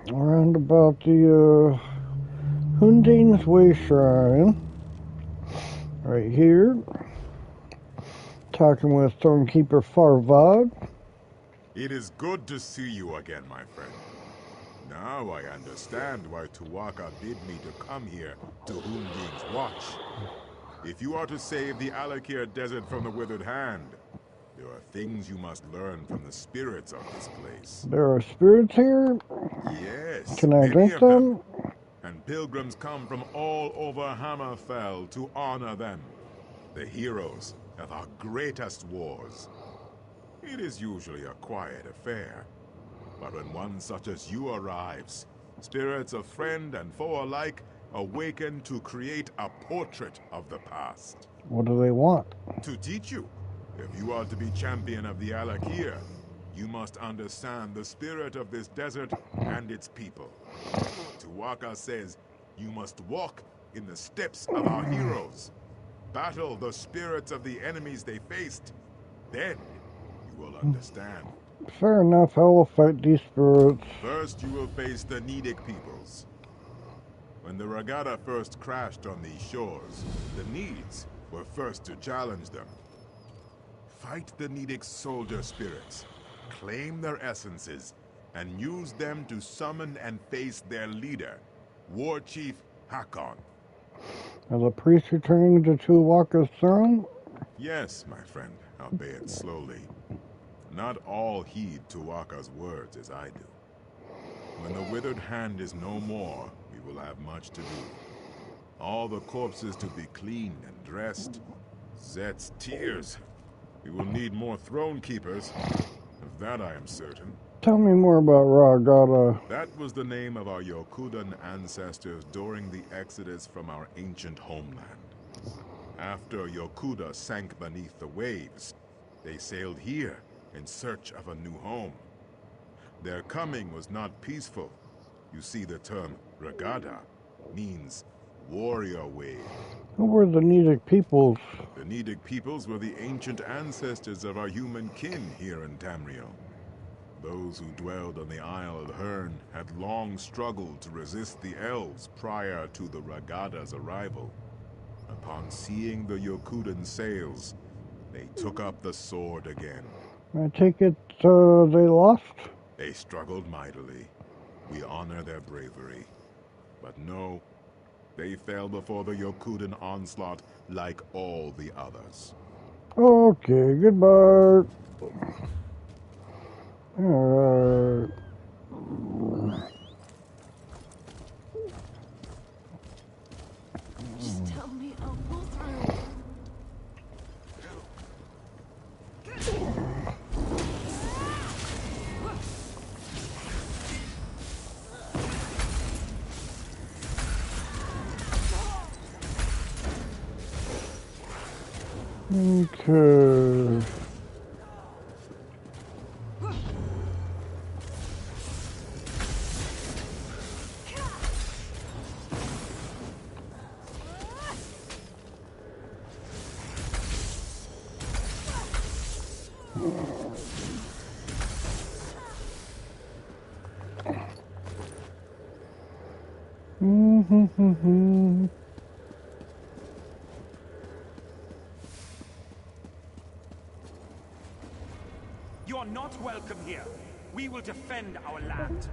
around about the Hunding's Way Shrine. Right here. Talking with Stormkeeper Farvad. It is good to see you again, my friend. Now I understand why Tuwaka bid me to come here to Hunding's Watch. If you are to save the Alakir Desert from the Withered Hand, there are things you must learn from the spirits of this place. There are spirits here? Yes, Can I many drink of them? And pilgrims come from all over Hammerfell to honor them, the heroes of our greatest wars. It is usually a quiet affair, but when one such as you arrives, spirits of friend and foe alike awaken to create a portrait of the past. What do they want? To teach you. If you are to be champion of the Alakir, you must understand the spirit of this desert and its people. Tuwaka says you must walk in the steps of our heroes. Battle the spirits of the enemies they faced. Then you will understand. Fair enough, I will fight these spirits. First, you will face the Nidic peoples. When the Gada first crashed on these shores, the Needs were first to challenge them. Fight the Nidic soldier spirits, claim their essences, and use them to summon and face their leader, War Chief Hakon. Are the priests returning to Tuwaka's throne? Yes, my friend, albeit slowly. Not all heed Tuwaka's words as I do. When the Withered Hand is no more, we will have much to do. All the corpses to be cleaned and dressed. Zet's tears. We will need more throne keepers. Of that I am certain. Tell me more about Gada. That was the name of our Yokudan ancestors during the exodus from our ancient homeland. After Yokuda sank beneath the waves, they sailed here in search of a new home. Their coming was not peaceful. You see, the term Gada means warrior wave. Who were the Nidic peoples? The Nidic peoples were the ancient ancestors of our human kin here in Tamriel. Those who dwelled on the Isle of Hern had long struggled to resist the elves prior to the Gada's arrival. Upon seeing the Yokudan sails, they took up the sword again. I take it they lost? They struggled mightily. We honor their bravery. But no, they fell before the Yokudan onslaught like all the others. Okay, goodbye. Alright. Just tell me, I'll pull through. Okay. You are not welcome here. We will defend our land.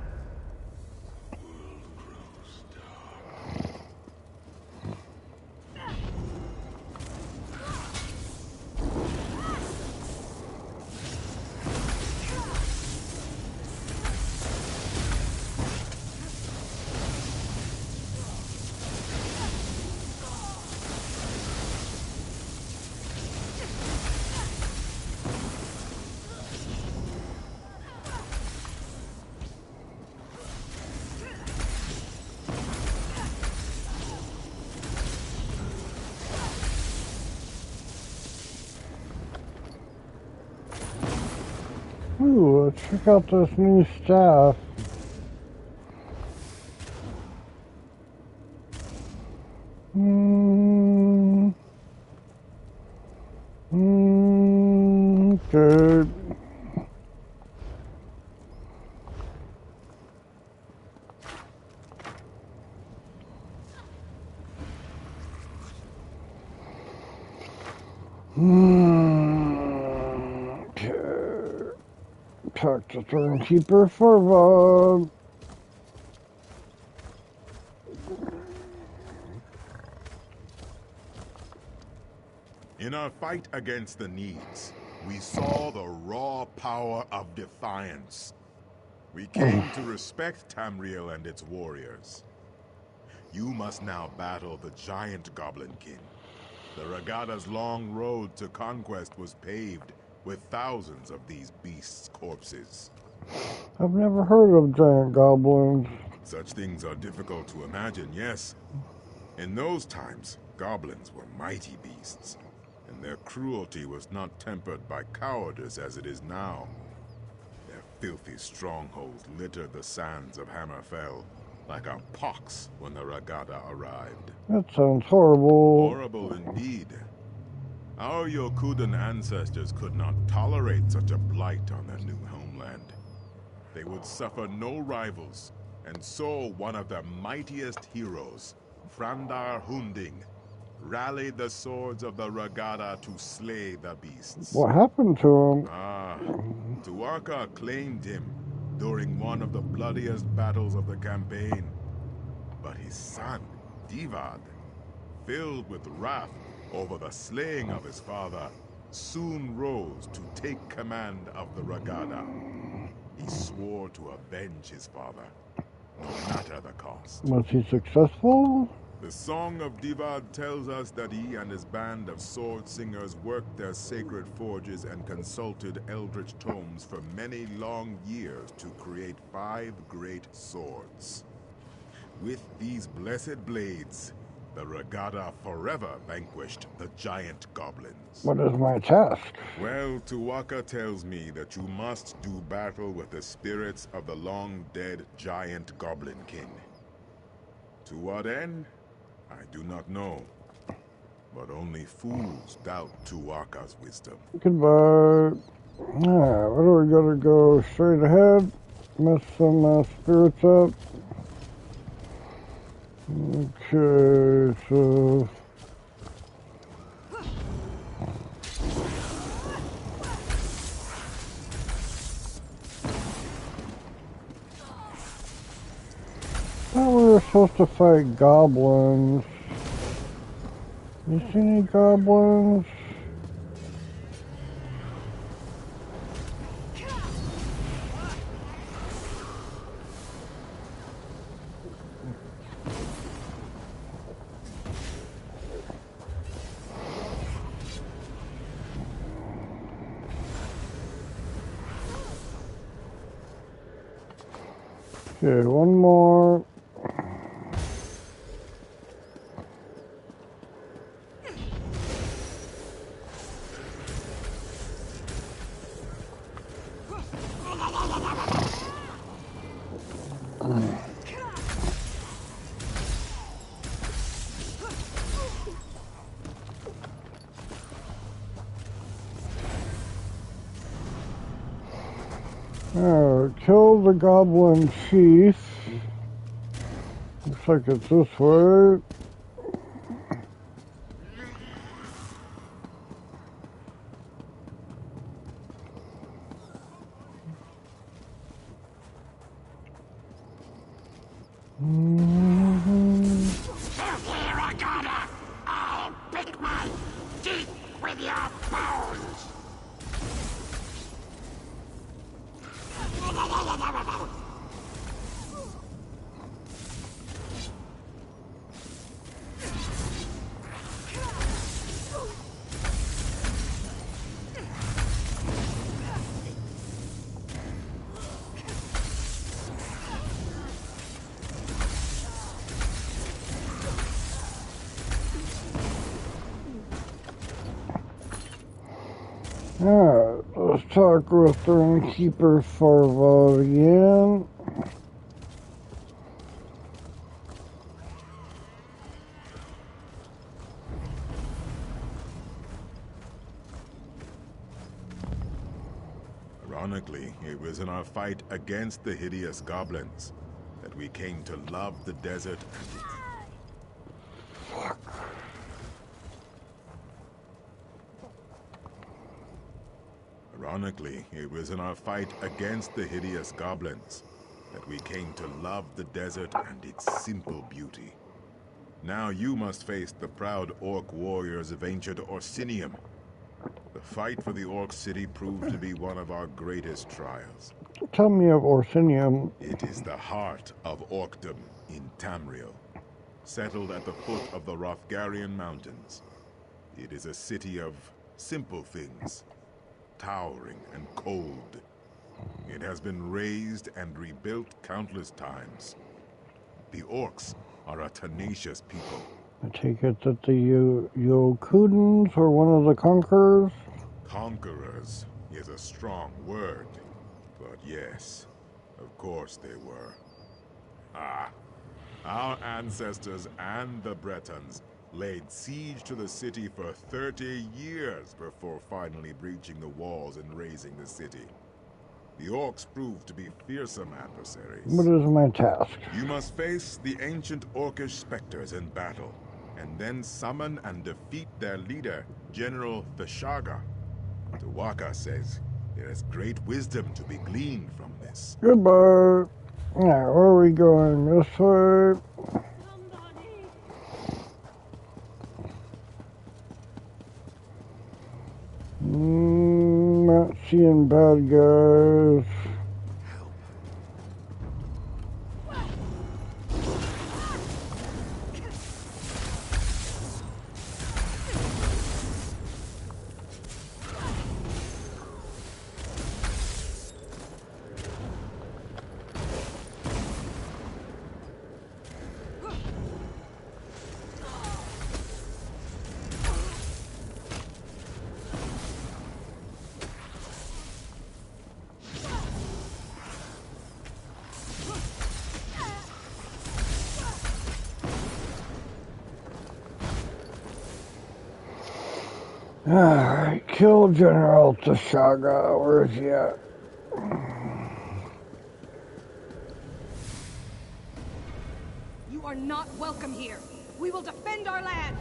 Ooh, let's check out this new staff. Okay. Okay. Talk to Thornkeeper for In our fight against the Needs, we saw the raw power of defiance. We came to respect Tamriel and its warriors. You must now battle the giant Goblin King. The Regada's long road to conquest was paved with thousands of these beasts' corpses. I've never heard of giant goblins. Such things are difficult to imagine, yes. In those times, goblins were mighty beasts, and their cruelty was not tempered by cowardice as it is now. Their filthy strongholds littered the sands of Hammerfell like a pox when the Regada arrived. That sounds horrible. Horrible indeed. Our Yokudan ancestors could not tolerate such a blight on their new homeland. They would suffer no rivals, and so one of their mightiest heroes, Frandar Hunding, rallied the swords of the Regada to slay the beasts. What happened to him? Tuatha claimed him during one of the bloodiest battles of the campaign. But his son, Divad, filled with wrath over the slaying of his father, soon rose to take command of the Regada. He swore to avenge his father, no matter the cost. Was he successful? The Song of Divad tells us that he and his band of sword singers worked their sacred forges and consulted eldritch tomes for many long years to create 5 great swords. With these blessed blades, the Regada forever vanquished the giant goblins. What is my task? Well, Tuatha tells me that you must do battle with the spirits of the long-dead giant Goblin King. To what end? I do not know. But only fools doubt Tuatha's wisdom. Goodbye. Alright, where do we gotta go? Straight ahead. Mess some spirits up. Okay, so... I thought we were supposed to fight goblins. You see any goblins? Okay, one more. Kill the goblin chief. Looks like it's this way. I'll pick my teeth with your bones! Alright, let's talk with Thornkeeper Farva again. Ironically, it was in our fight against the hideous goblins that we came to love the desert and its... Ironically, it was in our fight against the hideous goblins that we came to love the desert and its simple beauty. Now you must face the proud orc warriors of ancient Orsinium. The fight for the orc city proved to be one of our greatest trials. Tell me of Orsinium. It is the heart of Orcdom in Tamriel, settled at the foot of the Hrothgarian Mountains. It is a city of simple things, towering and cold. It has been razed and rebuilt countless times. The orcs are a tenacious people. I take it that the Yokudans were one of the conquerors? Conquerors is a strong word, but yes, of course they were. Our ancestors and the Bretons laid siege to the city for 30 years before finally breaching the walls and razing the city. The orcs proved to be fearsome adversaries. What is my task? You must face the ancient orcish specters in battle, and then summon and defeat their leader, General Vishaga. Tuwaka says there is great wisdom to be gleaned from this. Goodbye. Now, where are we going? This way? Not seeing bad guys. Alright, kill General Vishaga. Where is he at? You are not welcome here. We will defend our land.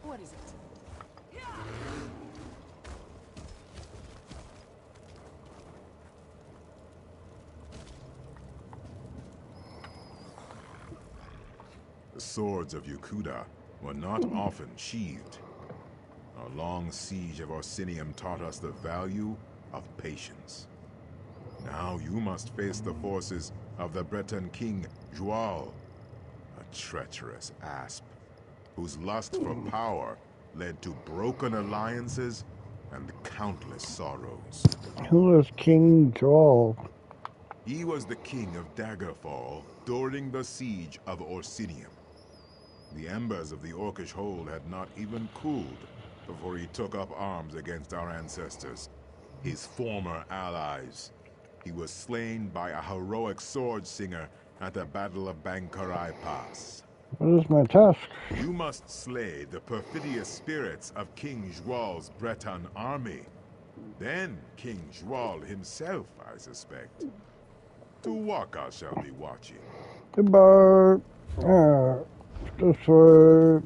What is it? The swords of Yukuda were not often sheathed. Our long siege of Orsinium taught us the value of patience. Now you must face the forces of the Breton king, Jual, a treacherous asp, whose lust for power led to broken alliances and countless sorrows. Who is King Joel? He was the king of Daggerfall during the siege of Orsinium. The embers of the Orcish hold had not even cooled before he took up arms against our ancestors, his former allies. He was slain by a heroic sword singer at the Battle of Bankarai Pass. What is my task? You must slay the perfidious spirits of King Jual's Breton army. Then King Jual himself, I suspect. Tuwaka shall be watching. Goodbye. This way.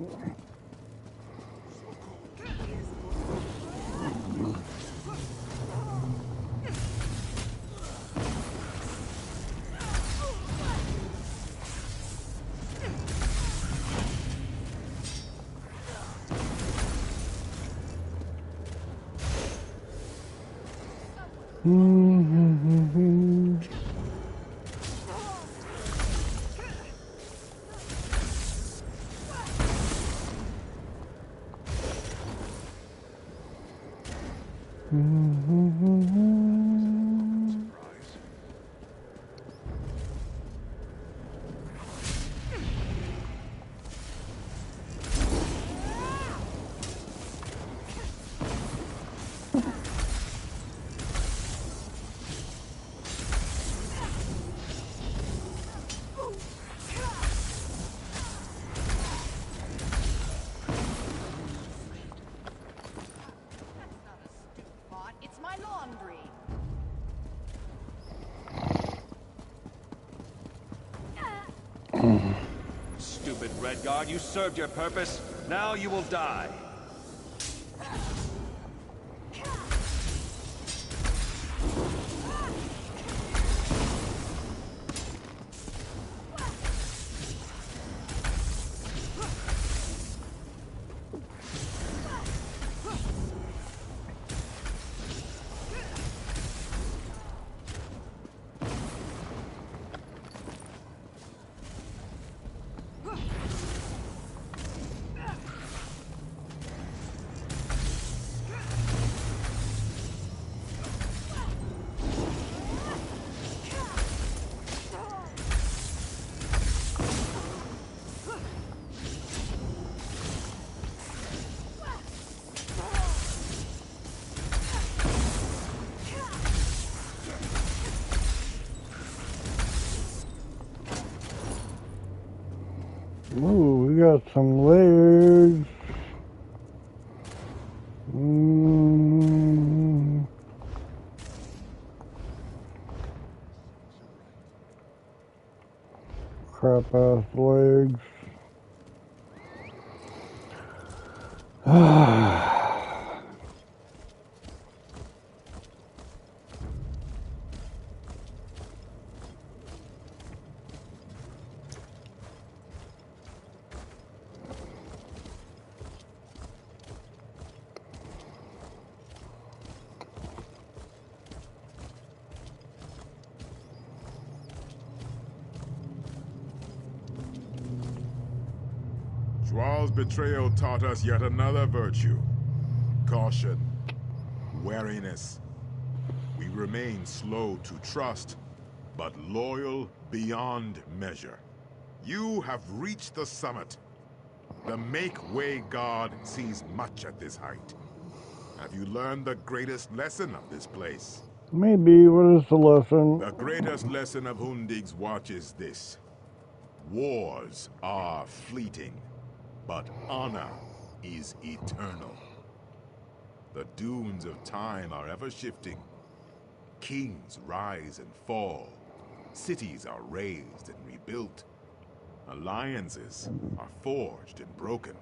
Stupid Redguard, you served your purpose. Now you will die. Ooh, we got some legs. Crap ass legs. ScroLLs' betrayal taught us yet another virtue. Caution. Wariness. We remain slow to trust, but loyal beyond measure. You have reached the summit. The Make-Way God sees much at this height. Have you learned the greatest lesson of this place? Maybe. What is the lesson? The greatest lesson of Hundig's watch is this. Wars are fleeting, but honor is eternal. The dunes of time are ever shifting. Kings rise and fall. Cities are raised and rebuilt. Alliances are forged and broken.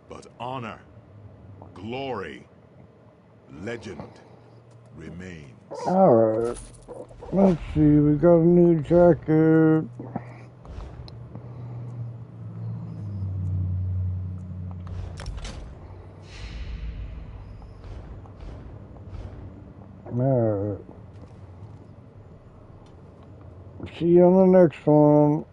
But honor, glory, legend remains. Alright. Let's see, we got a new jacket. Alright. See you on the next one.